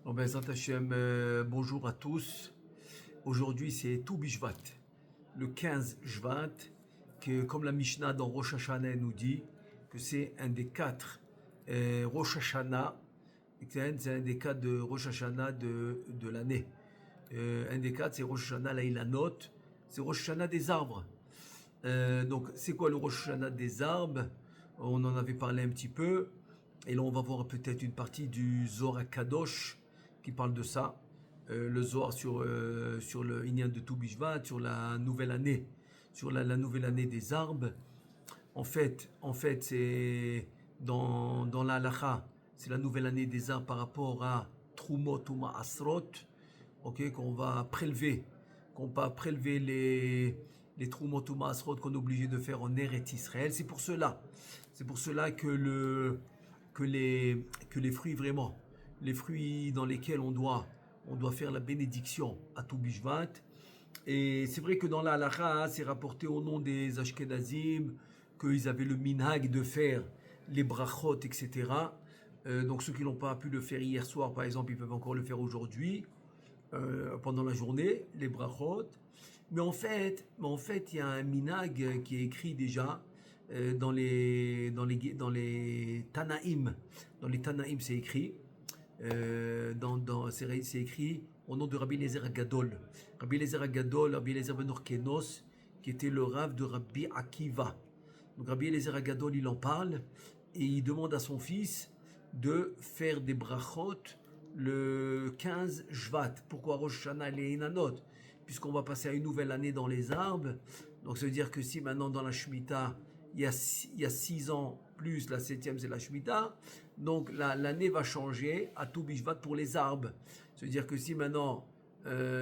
Bon ben, Zat Hashem, bonjour à tous. Aujourd'hui, c'est Tou Bishvat, le 15 Shvat, que comme la Mishnah dans Rosh Hashanah nous dit que c'est un des quatre Rosh Hashanah, c'est un des quatre de Rosh Hashanah de l'année. Un des quatre, c'est Rosh Hashanah Laïlanot, c'est Rosh Hashanah des arbres. Donc, c'est quoi le Rosh Hashanah des arbres? On en avait parlé un petit peu. Et là, on va voir peut-être une partie du Zohar Kadosh qui parle de ça. Le Zohar sur le Inyan de Tou Bishvat, sur la nouvelle année, sur la nouvelle année des arbres. En fait, c'est dans la halacha, c'est la nouvelle année des arbres par rapport à Trumot ou Ma'asrot, ok, qu'on va prélever les Trumot ou Ma'asrot qu'on est obligé de faire en Eretz Israël. C'est pour cela que les fruits vraiment, les fruits dans lesquels on doit faire la bénédiction à tout Bishvat. Et c'est vrai que dans la halakha, c'est rapporté au nom des Ashkenazim qu'ils avaient le minhag de faire les brachot, etc. Donc ceux qui n'ont pas pu le faire hier soir, par exemple, ils peuvent encore le faire aujourd'hui, pendant la journée, les brachot. Mais en fait, il y a un minhag qui est écrit déjà dans les Tanaïm. Dans les Tanaïm, c'est écrit. C'est écrit au nom de Rabbi Eliezer Agadol. Rabbi Eliezer Agadol, Rabbi Eliezer Ben Orkenos, qui était le rave de Rabbi Akiva. Donc Rabbi Eliezer Agadol, il en parle et il demande à son fils de faire des brachot le 15 Shvat. Pourquoi Rosh Hashanah et Inanot? Puisqu'on va passer à une nouvelle année dans les arbres. Donc ça veut dire que si maintenant dans la Shemitah, il y a 6 ans plus la 7e, c'est la Shemitah. Donc l'année va changer à Tou Bishvat pour les arbres. Ça veut dire que si maintenant,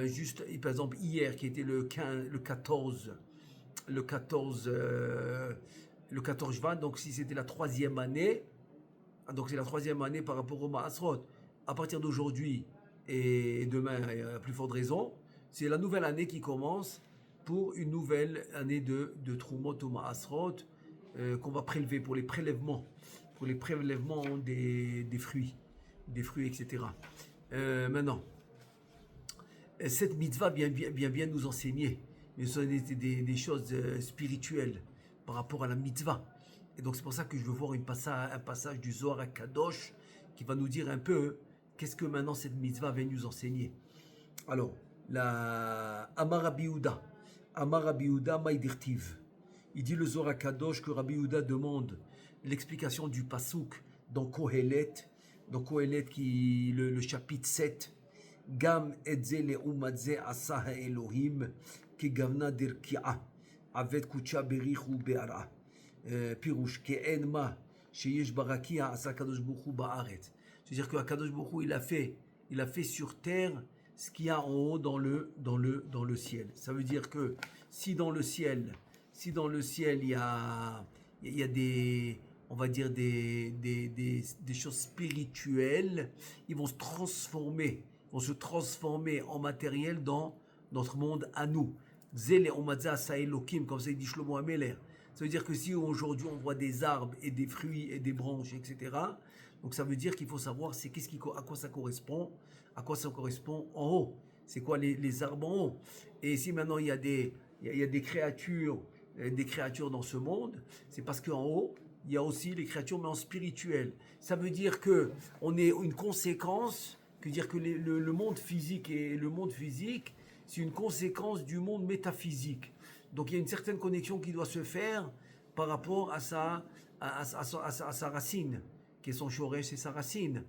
juste par exemple hier qui était le 14, le 14 Shvat, donc si c'était la 3e année, donc c'est la 3e année par rapport au Ma'asrot. À partir d'aujourd'hui et demain, à plus forte raison, c'est la nouvelle année qui commence pour une nouvelle année de Trumot ou Ma'asrot qu'on va prélever pour les prélèvements des fruits, etc. Maintenant, cette mitzvah vient nous enseigner des choses spirituelles par rapport à la mitzvah. Et donc c'est pour ça que je veux voir un passage du Zohar à Kadosh qui va nous dire un peu qu'est-ce que maintenant cette mitzvah vient nous enseigner. Alors, la Amar Rabbi Yehuda Maïdirtiv. Il dit le Zohar Kadosh que Rabbi Yehuda demande l'explication du pasouk dans Kohelet, qui le chapitre 7. Gam etze leumadze asa haElohim kegavna dirki'a avet kucha berichu be'ara pirush ke'en ma sheyesh barakia asa kadosh baruch ba'aretz. C'est-à-dire que Kadosh Baruch Hu, il a fait sur terre ce qu'il y a en haut dans le ciel. Ça veut dire que si dans le ciel il y a des, on va dire des choses spirituelles, ils vont se transformer en matériel dans notre monde à nous. Zele omadza saelokim, comme ça il dit Shlomo Ameler. Ça veut dire que si aujourd'hui on voit des arbres et des fruits et des branches, etc., donc ça veut dire qu'il faut savoir à quoi ça correspond en haut. C'est quoi les arbres en haut? Et si maintenant il y a des créatures dans ce monde, c'est parce qu'en haut, il y a aussi les créatures, mais en spirituel. Ça veut dire que on est une conséquence, que le monde physique c'est une conséquence du monde métaphysique. Donc il y a une certaine connexion qui doit se faire par rapport à sa racine, qui est son shoresh, c'est sa racine.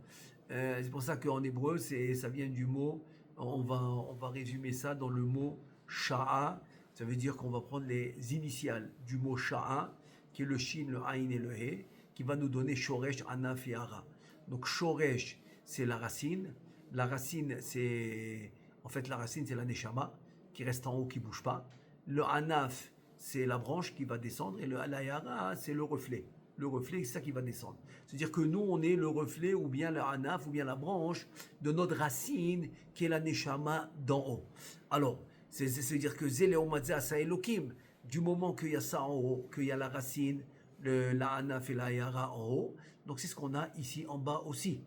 C'est pour ça qu'en hébreu, ça vient du mot, on va résumer ça dans le mot sha'a. Ça veut dire qu'on va prendre les initiales du mot sha'a, qui est le shin, le aïn et le he, qui va nous donner shoresh, anaf et hara. Donc shoresh, c'est la racine. La racine, c'est la neshama, qui reste en haut, qui bouge pas. Le anaf, c'est la branche qui va descendre, et le alayara, c'est le reflet. Le reflet, c'est ça qui va descendre. C'est-à-dire que nous, on est le reflet, ou bien le anaf, ou bien la branche de notre racine, qui est la neshama d'en haut. Alors, c'est-à-dire que Zéléomadza Asa Elokim, du moment qu'il y a ça en haut, qu'il y a la racine, la anaf et la yara en haut, donc c'est ce qu'on a ici en bas aussi.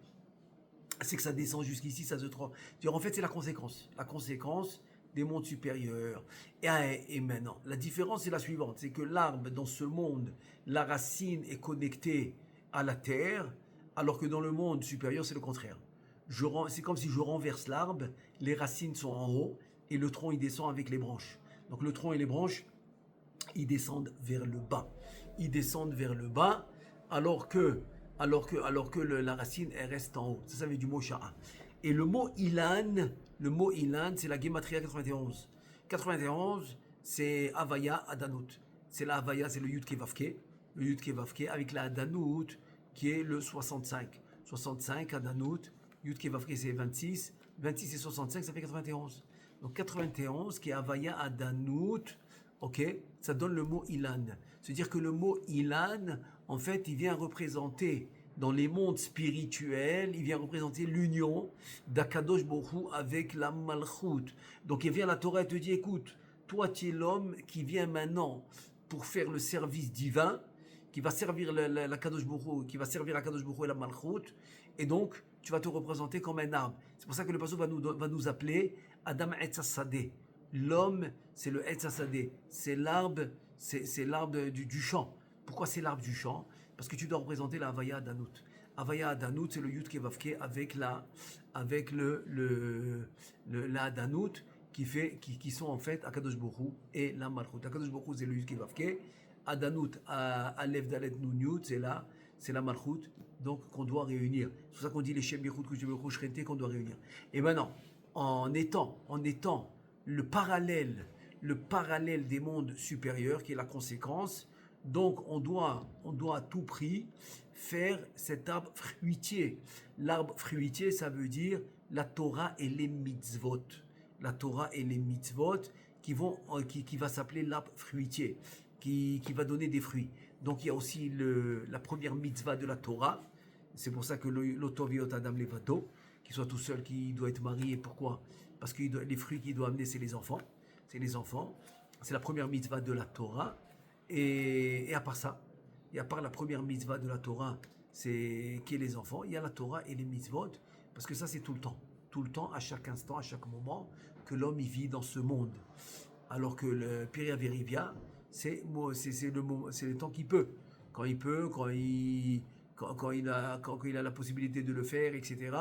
c'est que ça descend jusqu'ici, ça se trouve. En fait, c'est la conséquence des mondes supérieurs. Et maintenant, la différence est la suivante, c'est que l'arbre, dans ce monde, la racine est connectée à la terre, alors que dans le monde supérieur, c'est le contraire. C'est comme si je renverse l'arbre, les racines sont en haut, et le tronc, il descend avec les branches. Donc le tronc et les branches, ils descendent vers le bas. Ils descendent vers le bas, alors que, la racine, elle reste en haut. Ça veut du mot sha'a. Et le mot ilan, c'est la Gematria 91. 91, c'est Havaya Adanut. C'est la Havaya, c'est le Yud Kevavke. Le Yud Kevavke avec la Adanut qui est le 65. 65, Adanut. Yud Kevavke, c'est 26. 26 et 65, ça fait 91. Donc 91 qui est Havaya Adanut. Ok, ça donne le mot ilan. C'est-à-dire que le mot ilan, en fait, il vient représenter dans les mondes spirituels, il vient représenter l'union d'Akadosh Borou avec la Malchut. Donc il vient la Torah et te dit, écoute, toi tu es l'homme qui vient maintenant pour faire le service divin, qui va servir la Kadosh Borou, qui va servir la Kadosh Borou et la Malchut, et donc tu vas te représenter comme un arbre. C'est pour ça que le passage va nous appeler Adam Etz Hasadeh. L'homme, c'est le Etz Hasadeh, c'est l'arbre, c'est l'arbre du champ. Pourquoi c'est l'arbre du champ? Parce que tu dois représenter la Havaya Adanut. Havaya Adanut, c'est le Yud Kevavke avec la Adanut qui sont en fait Akadosh Borou et la Malchut. Akadosh Borou, c'est le Yud Kevavke. Adanut, Aleph Dalet Nun Yud, c'est la Malchut, donc qu'on doit réunir. C'est pour ça qu'on dit les Shem Yechut Kushem Yechut Shrente qu'on doit réunir. Et maintenant, en étant le parallèle des mondes supérieurs, qui est la conséquence. Donc, on doit à tout prix faire cet arbre fruitier. L'arbre fruitier, ça veut dire la Torah et les mitzvot. La Torah et les mitzvot qui va s'appeler l'arbre fruitier, qui va donner des fruits. Donc, il y a aussi la première mitzvah de la Torah. C'est pour ça que l'otoviot adam levado, qu'il soit tout seul, qui doit être marié. Pourquoi? Parce que les fruits qu'il doit amener, c'est les enfants. C'est la première mitzvah de la Torah. Et à part ça, et à part la première mitzvah de la Torah, c'est qui est les enfants, il y a la Torah et les mitzvot, parce que ça c'est tout le temps, à chaque instant, à chaque moment, que l'homme y vit dans ce monde. Alors que le Piria Verivia, c'est le temps qu'il peut. Quand il a la possibilité de le faire, etc.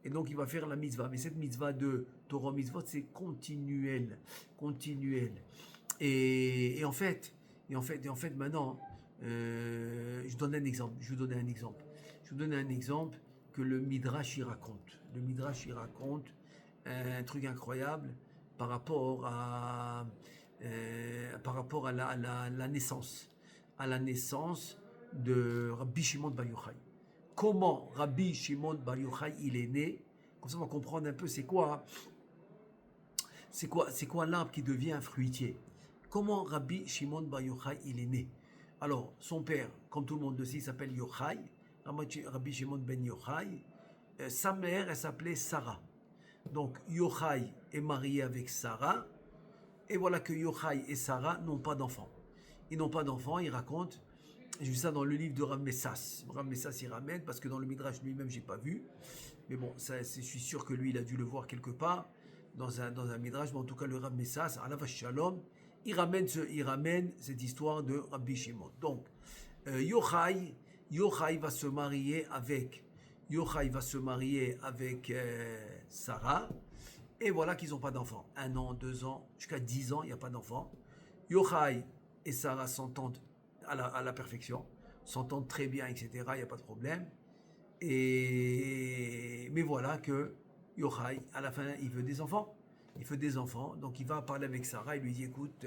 Et donc il va faire la mitzvah. Mais cette mitzvah de Torah mitzvot, c'est continuel. Et en fait, maintenant, je vous donne un exemple que le Midrash y raconte. Le Midrash y raconte un truc incroyable par rapport à la naissance. À la naissance de Rabbi Shimon Bar Yochai. Comment Rabbi Shimon Bar Yochai il est né? Comme ça on va comprendre un peu c'est quoi l'arbre qui devient un fruitier. Comment Rabbi Shimon Bar Yochai il est né? Alors, son père, comme tout le monde le sait, il s'appelle Yochai, Rabbi Shimon ben Yochai. Sa mère, elle s'appelait Sarah. Donc, Yochai est marié avec Sarah. Et voilà que Yochai et Sarah n'ont pas d'enfants. Ils n'ont pas d'enfants, ils racontent. J'ai vu ça dans le livre de Rav Messas. Rav Messas, il ramène, parce que dans le Midrash lui-même, j'ai pas vu. Mais bon, je suis sûr que lui, il a dû le voir quelque part, dans un Midrash. Mais en tout cas, le Rav Messas, à la vache Shalom, il ramène cette histoire de Rabbi Shimon. Donc, Yochai va se marier avec Sarah. Et voilà qu'ils n'ont pas d'enfants. 1 an, 2 ans, jusqu'à 10 ans, il n'y a pas d'enfants. Yochai et Sarah s'entendent à la perfection, s'entendent très bien, etc. Il n'y a pas de problème. Mais voilà que Yochai, à la fin, il veut des enfants. Donc il va parler avec Sarah, il lui dit écoute,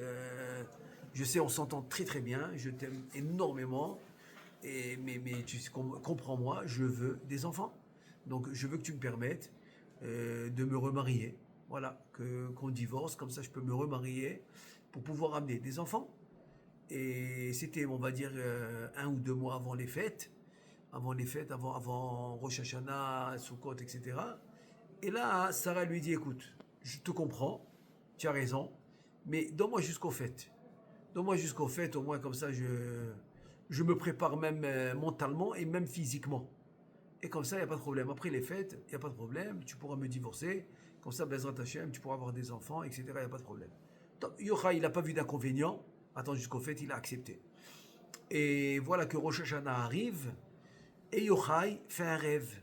je sais, on s'entend très très bien, je t'aime énormément, mais tu comprends-moi, je veux des enfants. Donc je veux que tu me permettes de me remarier. Voilà, qu'on divorce, comme ça je peux me remarier pour pouvoir amener des enfants. Et c'était, on va dire, 1 ou 2 mois avant les fêtes, avant Rosh Hashanah, Sukkot, etc. Et là, Sarah lui dit écoute, je te comprends, tu as raison, mais donne-moi jusqu'aux fêtes. Au moins comme ça je me prépare même mentalement et même physiquement. Et comme ça, il n'y a pas de problème. Après les fêtes, il n'y a pas de problème. Tu pourras me divorcer. Comme ça, Bezrat Hashem, tu pourras avoir des enfants, etc. Il n'y a pas de problème. Donc, Yochai, il n'a pas vu d'inconvénient. Attends jusqu'au fait, il a accepté. Et voilà que Rosh Hashanah arrive. Et Yochai fait un rêve.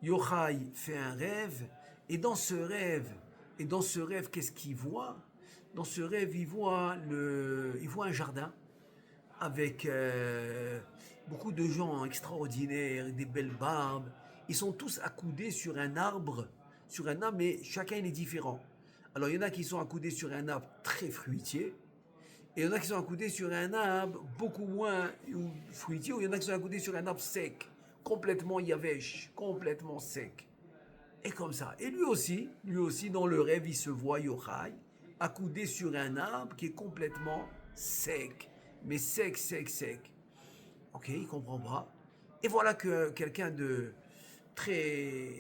Yochai fait un rêve. Et dans ce rêve, qu'est-ce qu'il voit? Dans ce rêve, il voit un jardin avec beaucoup de gens extraordinaires, des belles barbes. Ils sont tous accoudés sur un arbre, mais chacun il est différent. Alors il y en a qui sont accoudés sur un arbre très fruitier, et il y en a qui sont accoudés sur un arbre beaucoup moins fruitier, ou il y en a qui sont accoudés sur un arbre sec, complètement yavèche, complètement sec. Et comme ça. Et lui aussi, dans le rêve, il se voit Yochai, accoudé sur un arbre qui est complètement sec. Mais sec. Ok, il comprend pas. Et voilà que quelqu'un de très,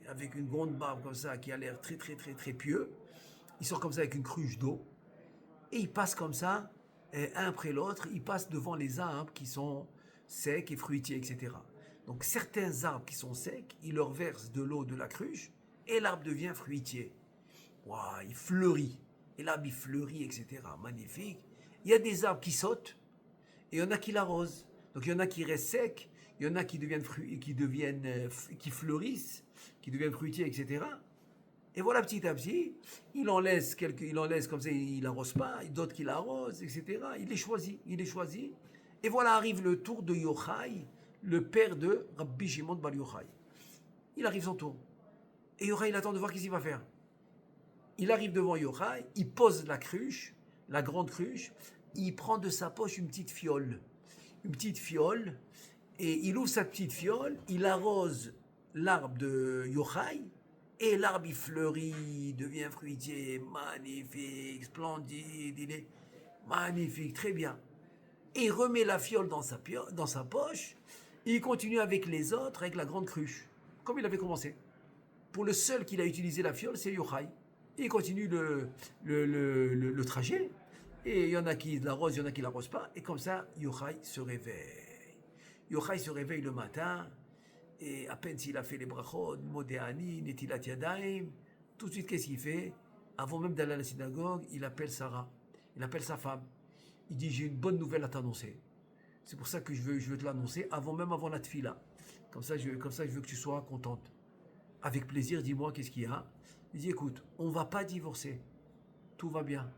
avec une grande barbe comme ça, qui a l'air très pieux, il sort comme ça avec une cruche d'eau, et il passe comme ça, un après l'autre, il passe devant les arbres qui sont secs et fruitiers, etc. Donc certains arbres qui sont secs, il leur verse de l'eau de la cruche, et l'arbre devient fruitier. Waouh, il fleurit. Et l'arbre il fleurit, etc. Magnifique. Il y a des arbres qui sautent, et il y en a qui l'arrosent. Donc il y en a qui restent secs, il y en a qui qui fleurissent, qui deviennent fruitiers, etc. Et voilà, petit à petit, il en laisse comme ça, il n'arrose pas, d'autres qui l'arrosent, etc. Il les choisit. Et voilà arrive le tour de Yochai, le père de Rabbi Shimon Bar Yochai. Il arrive son tour. Et Yochai, il attend de voir qu'est-ce qu'il va faire. Il arrive devant Yochai, il pose la cruche, la grande cruche, il prend de sa poche une petite fiole, et il ouvre sa petite fiole, il arrose l'arbre de Yochai, et l'arbre il fleurit, il devient fruitier, magnifique, splendide, il est magnifique, très bien. Et il remet la fiole dans sa poche, et il continue avec les autres, avec la grande cruche, comme il avait commencé. Pour le seul qu'il a utilisé la fiole, c'est Yochai. Et il continue le trajet. Et il y en a qui l'arrosent, il y en a qui ne l'arrosent pas. Et comme ça, Yochai se réveille. Yochai se réveille le matin. Et à peine s'il a fait les brachot, Modéani, Netilat Yadayim, tout de suite, qu'est-ce qu'il fait? Avant même d'aller à la synagogue, il appelle Sarah. Il appelle sa femme. Il dit, j'ai une bonne nouvelle à t'annoncer. C'est pour ça que je veux te l'annoncer, avant la tefila. Comme ça, je veux que tu sois contente. Avec plaisir, dis-moi, qu'est-ce qu'il y a? Il dit, écoute, on ne va pas divorcer. Tout va bien.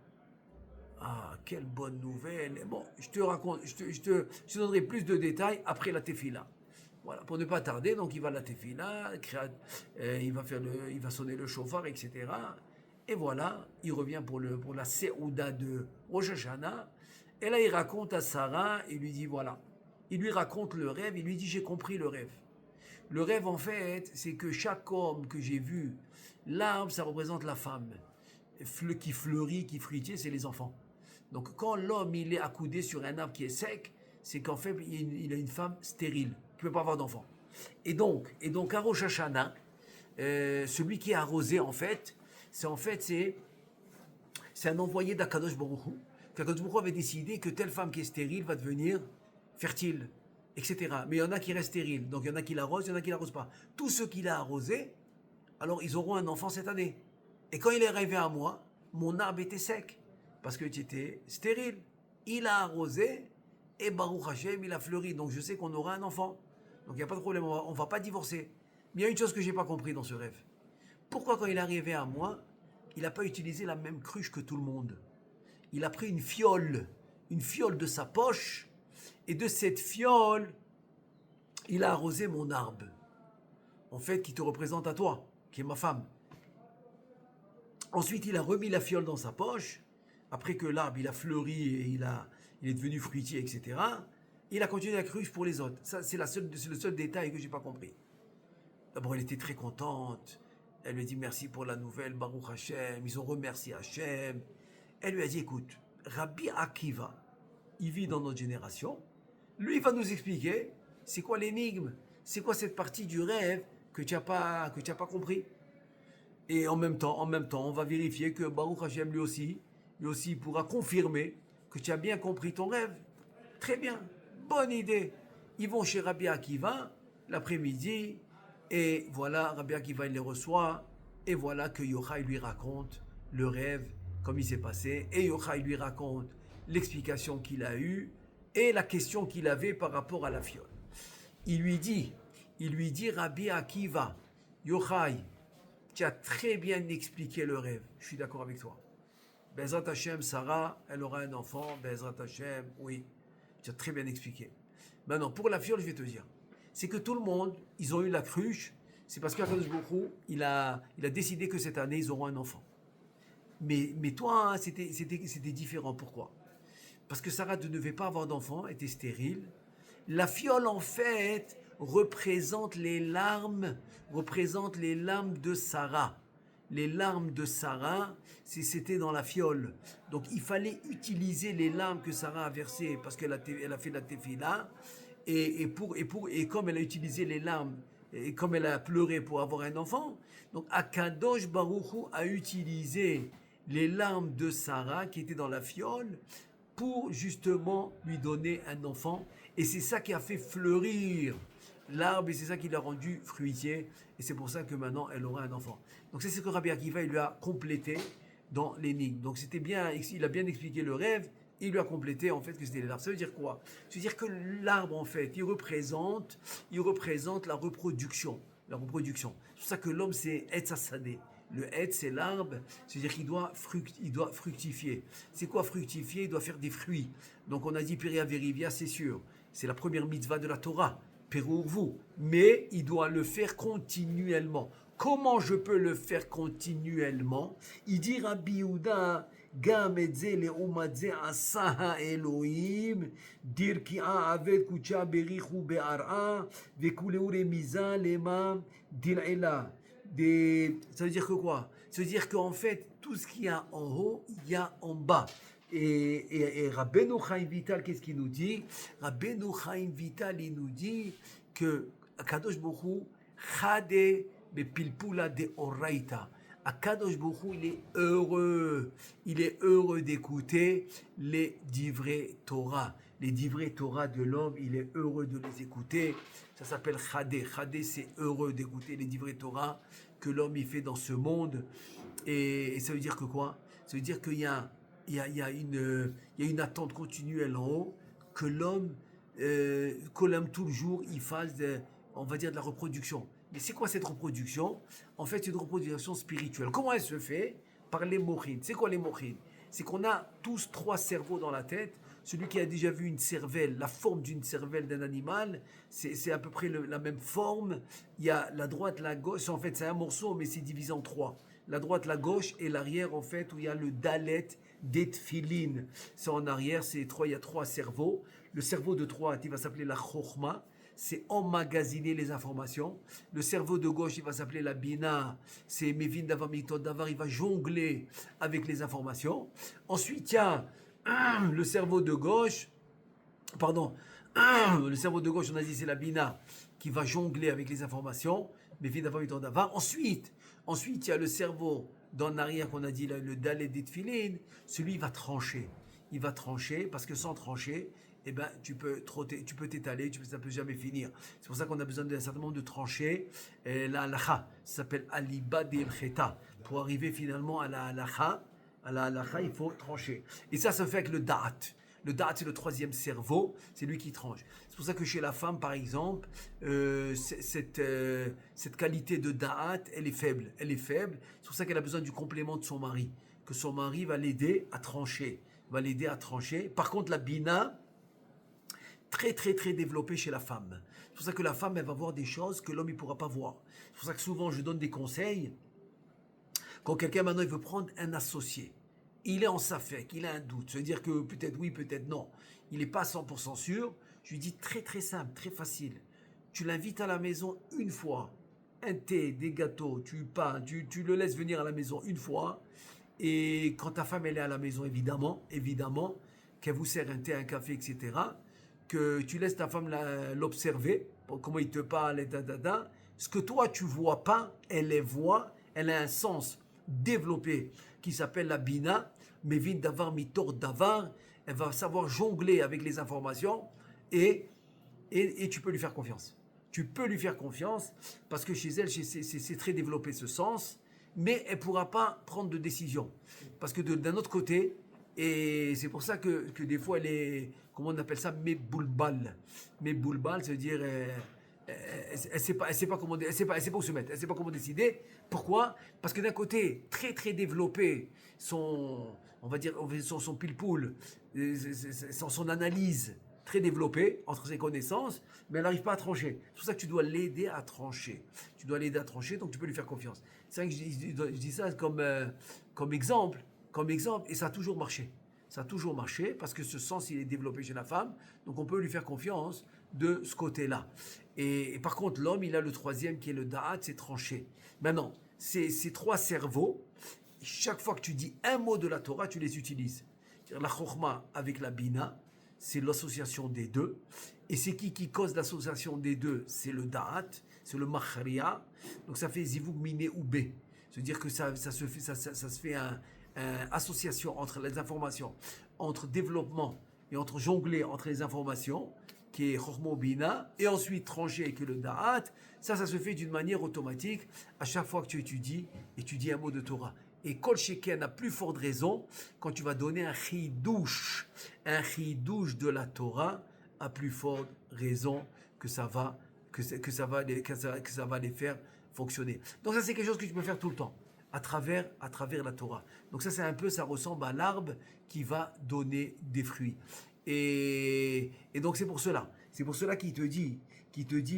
Ah, quelle bonne nouvelle. Bon, je te donnerai plus de détails après la tefila. Voilà, pour ne pas tarder, donc il va à la tefila, il va sonner le chauffard, etc. Et voilà, il revient pour la Seouda de Rosh Hashanah. Et là, il raconte à Sarah, il lui dit, voilà. Il lui raconte le rêve, il lui dit, j'ai compris le rêve. Le rêve, en fait, c'est que chaque homme que j'ai vu, l'arbre, ça représente la femme. Qui fleurit, qui fruitier, c'est les enfants. Donc, quand l'homme, il est accoudé sur un arbre qui est sec, c'est qu'en fait, il a une femme stérile, qui ne peut pas avoir d'enfant. Et donc, à Rosh Hashanah, celui qui est arrosé, c'est un envoyé d'Akadosh Baruch Hu. Qu'Akadosh Baruch Hu avait décidé que telle femme qui est stérile va devenir fertile, etc. Mais il y en a qui restent stériles. Donc il y en a qui l'arrosent, il y en a qui l'arrosent pas. Tous ceux qui l'ont arrosé, alors ils auront un enfant cette année. Et quand il est arrivé à moi, mon arbre était sec. Parce que tu étais stérile. Il a arrosé et Baruch Hashem, il a fleuri. Donc je sais qu'on aura un enfant. Donc il n'y a pas de problème, on ne va pas divorcer. Mais il y a une chose que je n'ai pas compris dans ce rêve. Pourquoi quand il est arrivé à moi, il n'a pas utilisé la même cruche que tout le monde? Il a pris une fiole de sa poche, et de cette fiole, il a arrosé mon arbre. En fait, qui te représente à toi, qui est ma femme. Ensuite, il a remis la fiole dans sa poche, après que l'arbre, il a fleuri et il est devenu fruitier, etc. Il a continué la cruche pour les autres. Ça, c'est le seul détail que je n'ai pas compris. D'abord, elle était très contente. Elle lui a dit merci pour la nouvelle, Baruch Hashem. Ils ont remercié Hashem. Elle lui a dit, écoute, Rabbi Akiva, il vit dans notre génération. Lui, il va nous expliquer c'est quoi l'énigme, c'est quoi cette partie du rêve que tu n'as pas compris. Et en même temps, on va vérifier que Baruch Hashem, lui aussi pourra confirmer que tu as bien compris ton rêve. Très bien, bonne idée. Ils vont chez Rabbi Akiva. l'après-midi, et voilà, Rabbi Akiva il les reçoit, et voilà que Yochai lui raconte le rêve, comme il s'est passé, et Yochai lui raconte l'explication qu'il a eue, et la question qu'il avait par rapport à la fiole. Il lui dit, Rabbi Akiva, Yochai, tu as très bien expliqué le rêve, je suis d'accord avec toi. Bezrat Hashem, Sarah, elle aura un enfant, Bezrat Hashem, oui, tu as très bien expliqué. Maintenant, pour la fiole, je vais te dire, c'est que tout le monde, ils ont eu la cruche, c'est parce qu'Akadosh Baruch Hu, il a décidé que cette année, ils auront un enfant. Mais toi, hein, c'était différent. Pourquoi? Parce que Sarah ne devait pas avoir d'enfant, était stérile. La fiole, en fait, représente les larmes de Sarah. Les larmes de Sarah, c'était dans la fiole. Donc, il fallait utiliser les larmes que Sarah a versées parce qu'elle a fait la tefila. Et comme elle a utilisé les larmes, et comme elle a pleuré pour avoir un enfant, donc Akadosh Baruch Hu a utilisé les larmes de Sarah qui étaient dans la fiole pour justement lui donner un enfant. Et c'est ça qui a fait fleurir l'arbre et c'est ça qui l'a rendu fruitier. Et c'est pour ça que maintenant elle aura un enfant. Donc c'est ce que Rabbi Akiva il lui a complété dans l'énigme. Donc c'était bien, il a bien expliqué le rêve. Il lui a complété en fait que c'était l'arbre. Ça veut dire quoi? Ça veut dire que l'arbre en fait, il représente la reproduction. La reproduction. C'est pour ça que l'homme c'est Etz Hasadeh. Le Etz c'est l'arbre, c'est-à-dire qu'il doit fructifier. C'est quoi fructifier? Il doit faire des fruits. Donc on a dit Peria Verivia, c'est sûr. C'est la première mitzvah de la Torah. Pérourvou. Mais il doit le faire continuellement. Comment je peux le faire continuellement? Il dit Rabbi Yehuda, גם את זה לעומת זה עשה האלוהים, דרכיה עבד קודשה בריחו בהרעה, וכולהו רמיזה למה דלעילה. Ça veut dire que quoi? Ça veut dire qu'en fait, tout ce qu'il y a en haut, il y a en bas. Et Rabbeinu Chaim Vital, qu'est-ce qu'il nous dit? Rabbeinu Chaim Vital, il nous dit que Kadosh Baruch Hu, Chade bepilpula de oraita. Akadosh Baruch Hu, il est heureux d'écouter les divrei Torah. Les divrei Torah de l'homme, il est heureux de les écouter. Ça s'appelle Chadé. Chadé, c'est heureux d'écouter les divrei Torah que l'homme y fait dans ce monde. Et ça veut dire que quoi? Ça veut dire qu'il y a une attente continuelle en haut, que l'homme, tout le jour, il fasse, on va dire, de la reproduction. Mais c'est quoi cette reproduction? En fait, c'est une reproduction spirituelle. Comment elle se fait? Par les mochines. C'est quoi les mochines? C'est qu'on a tous trois cerveaux dans la tête. Celui qui a déjà vu une cervelle, la forme d'une cervelle d'un animal, c'est à peu près la même forme. Il y a la droite, la gauche. En fait, c'est un morceau, mais c'est divisé en trois. La droite, la gauche et l'arrière, en fait, où il y a le dalet des tfilin. C'est en arrière, il y a trois cerveaux. Le cerveau de droite, il va s'appeler la chokhma. C'est emmagasiner les informations. Le cerveau de gauche, il va s'appeler la bina. C'est Mevin Davar Mitot Davar, il va jongler avec les informations. Ensuite, il y a le cerveau de gauche. Le cerveau de gauche, on a dit, c'est la bina qui va jongler avec les informations. Mevin Davar Mitot Davar. Ensuite, il y a le cerveau d'en arrière qu'on a dit, le dalet des tfilin. Celui, il va trancher. Il va trancher parce que sans trancher, eh ben, tu peux t'étaler, ça ne peut jamais finir. C'est pour ça qu'on a besoin d'un certain nombre de tranchées. La halacha, ça s'appelle aliba del cheta. Pour arriver finalement à la halacha, il faut trancher. Et ça se fait avec le da'at. Le da'at, c'est le troisième cerveau, c'est lui qui tranche. C'est pour ça que chez la femme, par exemple, cette qualité de da'at, elle est faible. C'est pour ça qu'elle a besoin du complément de son mari. Que son mari va l'aider à trancher. Par contre, la bina, très très très développée chez la femme. C'est pour ça que la femme, elle va voir des choses que l'homme ne pourra pas voir. C'est pour ça que souvent je donne des conseils. Quand quelqu'un maintenant il veut prendre un associé, il est en safek, il a un doute, ça veut dire que peut-être oui, peut-être non, il n'est pas 100% sûr, je lui dis très très simple, très facile. Tu l'invites à la maison une fois, un thé, des gâteaux, tu le laisses venir à la maison une fois, et quand ta femme elle est à la maison, évidemment, qu'elle vous sert un thé, un café, etc., que tu laisses ta femme l'observer, comment il te parle, ce que toi tu vois pas, elle les voit, elle a un sens développé qui s'appelle la bina, mevin davar mitor davar, elle va savoir jongler avec les informations et tu peux lui faire confiance. tu peux lui faire confiance, parce que chez elle, c'est très développé ce sens, mais elle ne pourra pas prendre de décision. Parce que d'un autre côté, et c'est pour ça que des fois, elle est, comment on appelle ça, méboulbal. Méboulbal, c'est-à-dire, elle sait pas comment, elle sait pas où se mettre, elle sait pas comment décider. Pourquoi? Parce que d'un côté, très très développé, on va dire, son pile-poule, son analyse très développée entre ses connaissances, mais elle n'arrive pas à trancher. C'est pour ça que tu dois l'aider à trancher. Tu dois l'aider à trancher, donc tu peux lui faire confiance. C'est vrai que je dis ça comme exemple, et ça a toujours marché. Ça a toujours marché parce que ce sens, il est développé chez la femme, donc on peut lui faire confiance de ce côté-là. Et par contre, l'homme, il a le troisième qui est le da'at, c'est trancher. Maintenant, ces trois cerveaux, chaque fois que tu dis un mot de la Torah, tu les utilises. La chokhma avec la bina, c'est l'association des deux. Et c'est qui cause l'association des deux? C'est le da'at, c'est le machria. Donc ça fait zivug miné ou b. C'est-à-dire que ça se fait une association entre les informations, entre développement et entre jongler entre les informations, qui est chokhma bina, et ensuite trancher avec le da'at. Ça se fait d'une manière automatique à chaque fois que tu étudies un mot de Torah. Et Kol Sheken a plus forte raison quand tu vas donner un chidouche de la Torah, a plus forte raison que ça va les faire fonctionner. Donc ça c'est quelque chose que tu peux faire tout le temps à travers la Torah. Donc ça ressemble à l'arbre qui va donner des fruits. Et donc c'est pour cela qu'il te dit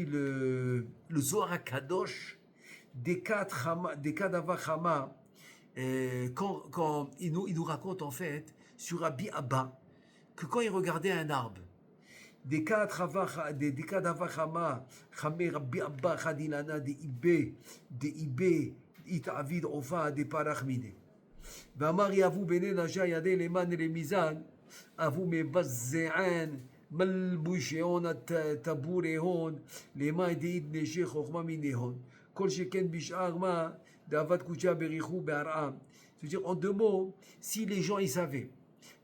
le Zohar HaKadosh des cas d'Avachama. Quand il nous raconte en fait sur Rabbi Abba que quand il regardait un arbre, des cas d'Avachama, Chamé Rabbi Abba Khadilana de Ibe, Itavid Ofa de Parachmine. ואמר יבוא בני נג'ה ידי למען רמיזן, אבו מבזען, מלבושעון טבורהון, למען דאית נשי חוכמה מנהון. כל שכן בשאר מה, d'Avad Koucha Berichou Be'aram. C'est-à-dire, en deux mots, si les gens ils savaient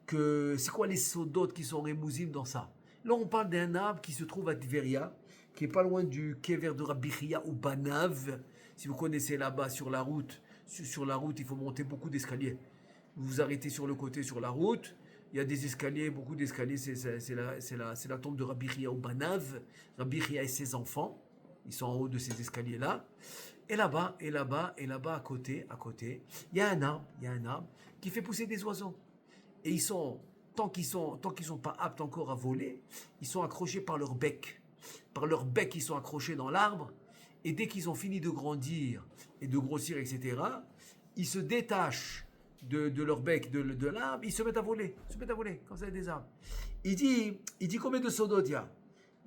que c'est quoi les sodotes qui sont rémousim dans ça. Là, on parle d'un arbre qui se trouve à Tveria, qui est pas loin du kever de Rabbi Chia ou Banav. Si vous connaissez là-bas sur la route, il faut monter beaucoup d'escaliers. Vous vous arrêtez sur le côté sur la route. Il y a des escaliers, beaucoup d'escaliers. C'est la tombe de Rabbi Chia ou Banav. Rabbi Chia et ses enfants, ils sont en haut de ces escaliers-là. Et là-bas, à côté, il y a un arbre qui fait pousser des oiseaux. Et tant qu'ils sont pas aptes encore à voler, ils sont accrochés par leur bec. Par leur bec, ils sont accrochés dans l'arbre. Et dès qu'ils ont fini de grandir et de grossir, etc., ils se détachent de leur bec, de l'arbre, ils se mettent à voler. Comme ça, des arbres. Il dit combien de sodotes il y a?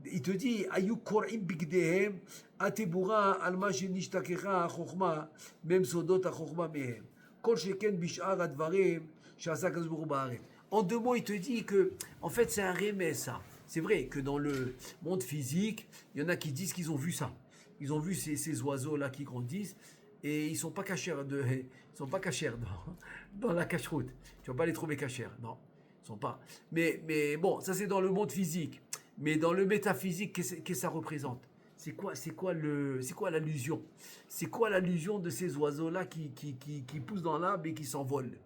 Il te dit, Ayu kor'im bigdehem, atebura alma shenishtakecha chokhma, mem sodot chokhma mehem. Kol sheken bish'ar advarim, sha'asa kadosh baruch hu ba'aretz. En deux mots, il te dit que, en fait, c'est un remède, ça. C'est vrai que dans le monde physique, il y en a qui disent qu'ils ont vu ça. Ils ont vu ces oiseaux-là qui grandissent et ils sont pas cachers dans la cache-route. Tu vas pas les trouver cachers, non. Ils sont pas. Mais bon, ça c'est dans le monde physique. Mais dans le métaphysique, qu'est-ce que ça représente? C'est quoi l'allusion? C'est quoi l'allusion de ces oiseaux-là qui poussent dans l'arbre et qui s'envolent?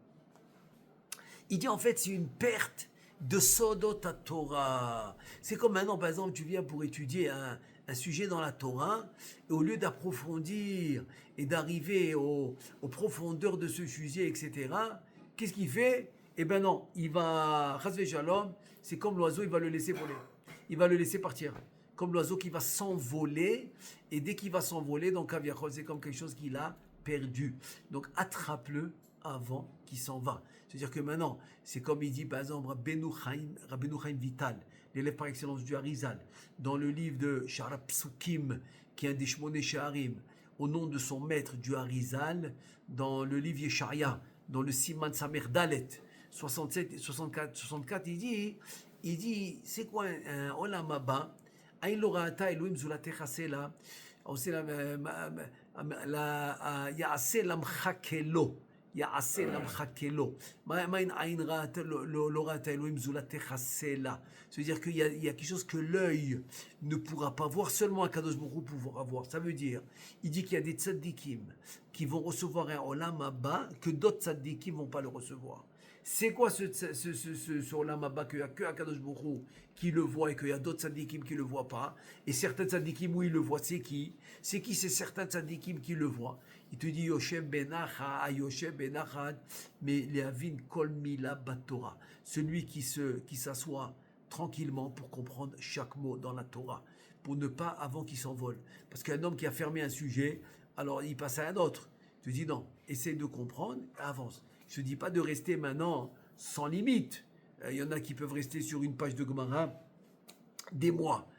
Il dit en fait c'est une perte de Sodot Torah. C'est comme maintenant, par exemple, tu viens pour étudier un sujet dans la Torah, et au lieu d'approfondir et d'arriver aux profondeurs de ce sujet, etc., qu'est-ce qu'il fait? Eh ben non, il va, Chasvé Shalom, c'est comme l'oiseau, il va le laisser partir. Comme l'oiseau qui va s'envoler, et dès qu'il va s'envoler, donc Aviachol, c'est comme quelque chose qu'il a perdu. Donc attrape-le avant qu'il s'en va. C'est-à-dire que maintenant, c'est comme il dit, par exemple, Rabbeinu Chaim Vital, l'élève par excellence du Harizal, dans le livre de Shara Psukim, qui est un des Shmoné Shaharim, au nom de son maître du Harizal, dans le livre Yesharia, dans le Siman Samer Dalet, 64, il dit, c'est quoi un Olam Haba? Aïn Lorata Elohim Zulatecha Sela, Ya'ase Lamchakelo. יעשה למחכה לו. מה אין עין רעת לא רעת האלוהים זולתך סלע. C'est-à-dire qu'il y a quelque chose que l'œil ne pourra pas voir, seulement Akadosh Baruch Hu pourra voir. Ça veut dire, il dit qu'il y a des tzaddikim qui vont recevoir un olam haba que d'autres tzaddikim ne vont pas le recevoir. C'est quoi ce olam haba qu'il n'y a que Akadosh Baruch Hu qui le voit et qu'il y a d'autres tzaddikim qui ne le voient pas? Et certains tzaddikim où ils le voient, c'est qui? C'est certains tzaddikim qui le voient? Il te dit Yoshev ben Achad, Yoshev ben Achad, mais Leavin kol mila batora. Celui qui s'assoit tranquillement pour comprendre chaque mot dans la Torah, pour ne pas avant qu'il s'envole. Parce qu'un homme qui a fermé un sujet, alors il passe à un autre. Tu dis non, essaye de comprendre, avance. Je ne dis pas de rester maintenant sans limite. Il y en a qui peuvent rester sur une page de Gemara des mois.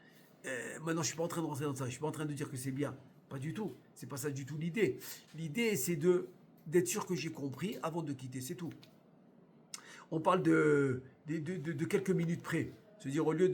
Maintenant, je ne suis pas en train de rentrer dans ça. Je ne suis pas en train de dire que c'est bien. Pas du tout. C'est pas ça du tout l'idée. L'idée, c'est d'être sûr que j'ai compris avant de quitter. C'est tout. On parle de quelques minutes près. C'est-à-dire, au lieu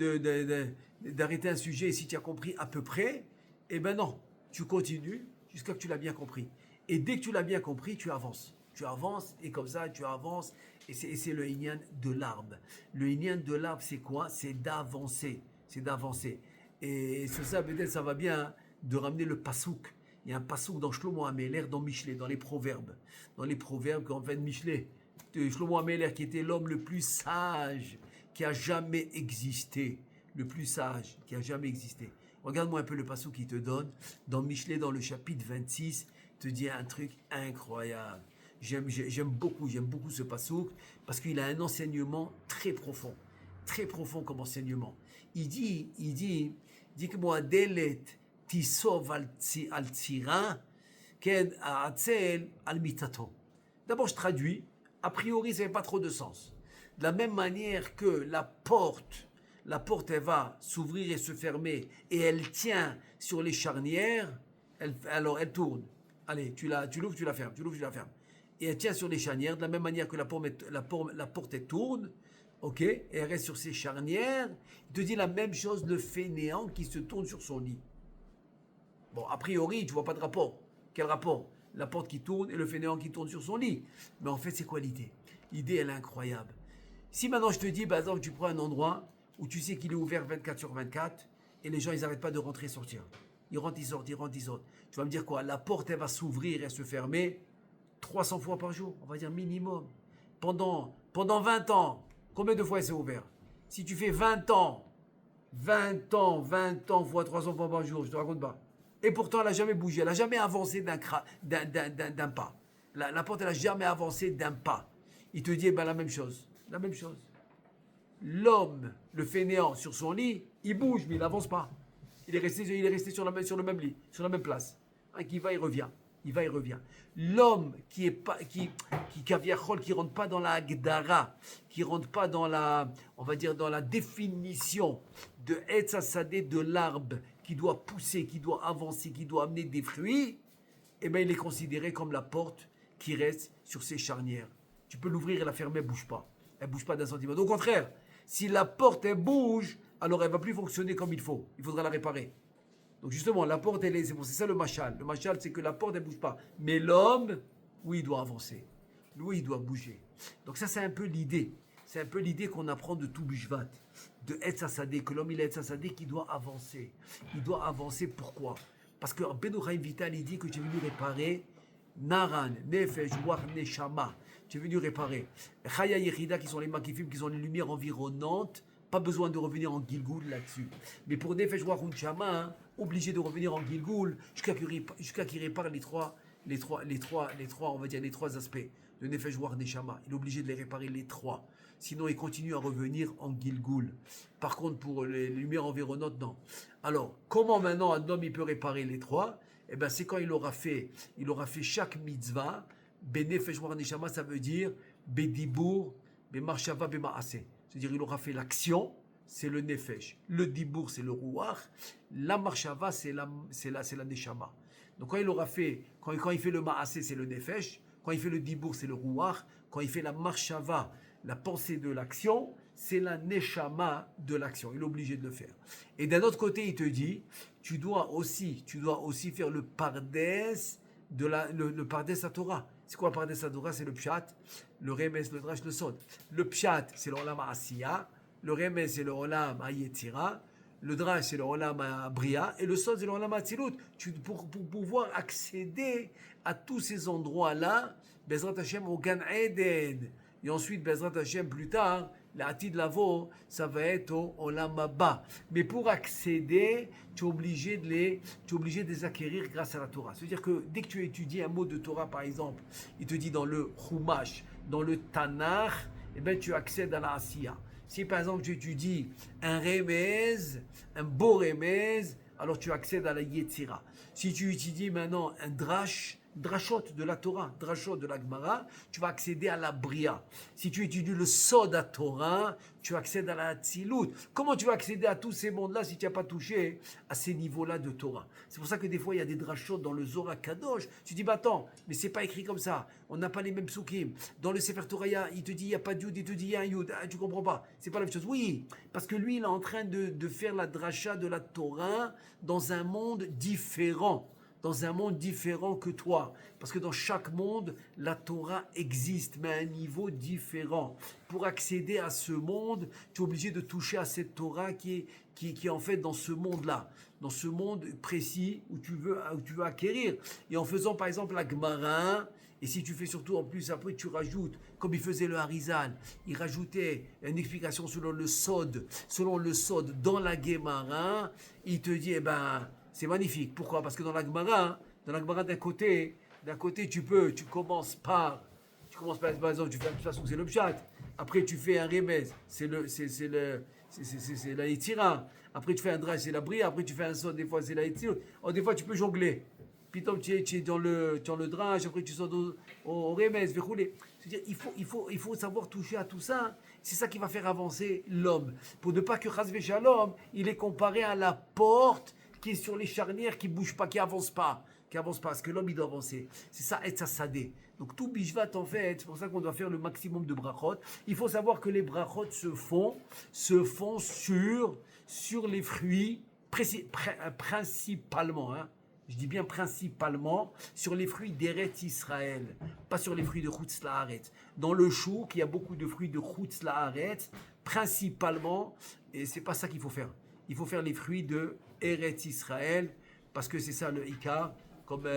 d'arrêter un sujet, si tu as compris à peu près, eh ben non, tu continues jusqu'à ce que tu l'as bien compris. Et dès que tu l'as bien compris, tu avances. Tu avances, et comme ça, tu avances. Et c'est le inyan de l'arbre. Le inyan de l'arbre, c'est quoi? C'est d'avancer. C'est d'avancer. Et sur ça, peut-être, ça va bien de ramener le pasouk. Il y a un pasouk dans Shlomo Améler, dans Michelet, dans les proverbes. Dans les proverbes, quand on fait de Michelet, Shlomo Améler, qui était l'homme le plus sage qui a jamais existé. Le plus sage qui a jamais existé. Regarde-moi un peu le pasouk qu'il te donne. Dans Michelet, dans le chapitre 26, il te dit un truc incroyable. J'aime beaucoup ce pasouk parce qu'il a un enseignement très profond comme enseignement. Il dit que moi, Delet, Tisov al Tsira, Ken Atzel al Mitato. D'abord, je traduis. A priori, ça n'a pas trop de sens. De la même manière que la porte, elle va s'ouvrir et se fermer et elle tient sur les charnières, alors elle tourne. Allez, tu l'ouvres, tu la fermes, tu l'ouvres, tu la fermes. Et elle tient sur les charnières, de la même manière que la porte elle tourne, ok, et elle reste sur ses charnières. Il te dit la même chose, le fainéant qui se tourne sur son lit. Bon, a priori, tu vois pas de rapport. Quel rapport? La porte qui tourne et le fainéant qui tourne sur son lit. Mais en fait, c'est quoi l'idée? L'idée, elle est incroyable. Si maintenant je te dis, par exemple, tu prends un endroit où tu sais qu'il est ouvert 24/24 et les gens, ils n'arrêtent pas de rentrer et sortir. Ils rentrent, ils sortent, ils rentrent, ils sortent. Tu vas me dire quoi? La porte, elle va s'ouvrir et se fermer 300 fois par jour, on va dire minimum. Pendant 20 ans, combien de fois elle s'est ouverte? Si tu fais 20 ans fois 300 fois par jour, je te raconte pas. Et pourtant, elle n'a jamais bougé, elle n'a jamais avancé d'un pas. La porte, elle n'a jamais avancé d'un pas. Il te dit, la même chose. La même chose. L'homme, le fainéant sur son lit, il bouge, mais il n'avance pas. Il est resté sur le même lit, sur la même place. Qui va, il revient. Il va, il revient. L'homme qui rentre pas dans la Agdara, qui rentre pas dans la, on va dire, dans la définition de Etz Hasadeh, de l'arbre, qui doit pousser, qui doit avancer, qui doit amener des fruits, eh bien, il est considéré comme la porte qui reste sur ses charnières. Tu peux l'ouvrir et la fermer, elle bouge pas. Elle bouge pas d'un centimètre. Au contraire, si la porte, elle bouge, alors elle va plus fonctionner comme il faut. Il faudra la réparer. Donc justement, la porte, c'est ça le machal. Le machal, c'est que la porte, elle ne bouge pas. Mais l'homme, oui, il doit avancer. Lui, il doit bouger. Donc ça, c'est un peu l'idée. C'est un peu l'idée qu'on apprend de tout Bishvat, de Etz Hasadeh, que l'homme, il est Etz Hasadeh qui doit avancer. Il doit avancer, pourquoi? Parce que Beno Chaim Vital, il dit que tu es venu réparer Naran, Nefesh, Ruach, Neshama. Tu es venu réparer. Chaya Yechida, qui sont les makifim, qui sont les lumières environnantes. Pas besoin de revenir en Gilgoul là-dessus. Mais pour Nefesh, Ruach, Neshama, obligé de revenir en Gilgoul jusqu'à qu'il répare les trois, on va dire les trois aspects de Nefesh, Ruach, Neshama. Il est obligé de les réparer les trois. Sinon, il continue à revenir en Gilgoul. Par contre, pour les lumières environnantes, non. Alors, comment maintenant un homme il peut réparer les trois? Eh bien, c'est quand il aura fait chaque mitzvah. Benefesh, Ruach, Neshama, ça veut dire Bedibour, Bemarshava, Bemaase. C'est-à-dire, il aura fait l'action, c'est le Nefesh. Le Dibour, c'est le Ruach. La Marshava, c'est la Neshama. Donc, quand il fait le Maase, c'est le Nefesh. Quand il fait le Dibour, c'est le Ruach. Quand il fait la Marshava, la pensée de l'action, c'est la Neshama de l'action. Il est obligé de le faire. Et d'un autre côté, il te dit, tu dois aussi faire le Pardes le Pardes Torah. C'est quoi le Pardes Torah? C'est le Pshat, le Remez, le Drash, le Sod. Le Pshat, c'est le Olam Asiya. Le Remez, c'est le Olam Yetzira. Le Drash, c'est le Olam Bria. Et le Sod, c'est le Olam Atzilut. Pour pouvoir accéder à tous ces endroits-là, Bezrat Hashem au Gan Eden. Et ensuite, Bezrat Hashem plus tard, l'Atid Lavo, ça va être au Olam Haba. Mais pour accéder, tu es obligé de les acquérir grâce à la Torah. C'est-à-dire que dès que tu étudies un mot de Torah, par exemple, il te dit dans le Chumash, dans le Tanakh, eh bien, tu accèdes à la Asiya. Si par exemple tu étudies un Remez, un beau Remez, alors tu accèdes à la Yetzira. Si tu étudies maintenant un Drashot de la Torah, Drashot de la Gemara, tu vas accéder à la Bria. Si tu étudies le Sod à Torah, tu accèdes à la Hatzilut. Comment tu vas accéder à tous ces mondes-là si tu n'as pas touché à ces niveaux-là de Torah? C'est pour ça que des fois, il y a des Drashot dans le Zohar Kadosh. Tu dis, bah attends, mais c'est pas écrit comme ça. On n'a pas les mêmes psukim. Dans le Sefer Torah, il te dit, il n'y a pas de Yud, il te dit, il y a un Yud. Ah, tu comprends pas. C'est pas la même chose. Oui, parce que lui, il est en train de faire la Drasha de la Torah dans un monde différent. Dans un monde différent que toi. Parce que dans chaque monde, la Torah existe, mais à un niveau différent. Pour accéder à ce monde, tu es obligé de toucher à cette Torah qui est en fait dans ce monde-là, dans ce monde précis où tu veux acquérir. Et en faisant par exemple la Gemara, et si tu fais surtout en plus, après tu rajoutes, comme il faisait le Harizal, il rajoutait une explication selon le Sod dans la Gemara, il te dit, eh ben, c'est magnifique. Pourquoi? Parce que dans la Gemara, d'un côté, tu commences par exemple, tu fais de toute façon, c'est le Pshat. Après, tu fais un Remez, c'est la Yetzira. Après, tu fais un Drash, c'est la Bria. Après, tu fais un Sod, des fois, c'est la Yetzira. Oh, des fois, tu peux jongler. Puis, tu es dans le Drash, après, tu sors au Remez, c'est-à-dire, il faut savoir toucher à tout ça. C'est ça qui va faire avancer l'homme. Pour ne pas que Chas Shalom, il est comparé à la porte qui est sur les charnières, qui ne bouge pas, qui avance pas. Parce que l'homme, il doit avancer. C'est ça, être Sadé. Donc tout Bishvat, en fait, c'est pour ça qu'on doit faire le maximum de brachot. Il faut savoir que les brachot se font sur les fruits, principalement, hein. Je dis bien principalement, sur les fruits d'Eretz Israël, pas sur les fruits de Chutz La'aretz. Dans le chouk, il y a beaucoup de fruits de Chutz La'aretz, principalement, et c'est pas ça qu'il faut faire. Il faut faire les fruits de Eretz Israël, parce que c'est ça le Ikar, comme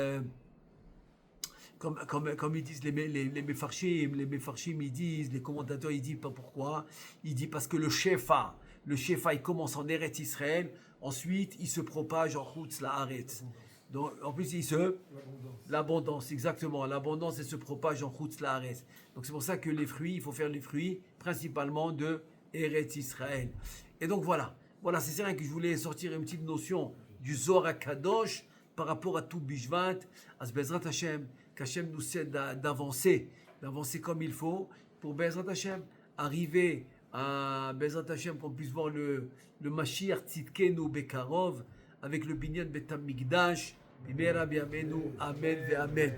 ils disent les Mefarshim, ils disent, les commentateurs, ils disent pas pourquoi, ils disent parce que le Shefa, il commence en Eretz Israël, ensuite il se propage en Chutz La'aretz. Donc, en plus, l'abondance, exactement, l'abondance, elle se propage en Chutz La'aretz. Donc c'est pour ça que les fruits, il faut faire les fruits principalement de Eretz Israël. Et donc voilà, c'est vrai que je voulais sortir une petite notion du Zohar Kadosh par rapport à tout Bishvat, à ce Bezrat Hashem, qu'Hashem nous cède d'avancer comme il faut, pour Bezrat Hashem arriver à Bezrat Hashem qu'on puisse voir le Mashiach Tzidkenu Bekarov avec le Binyan Bet HaMikdash, Bimera Biamenu, Amen ve Amen.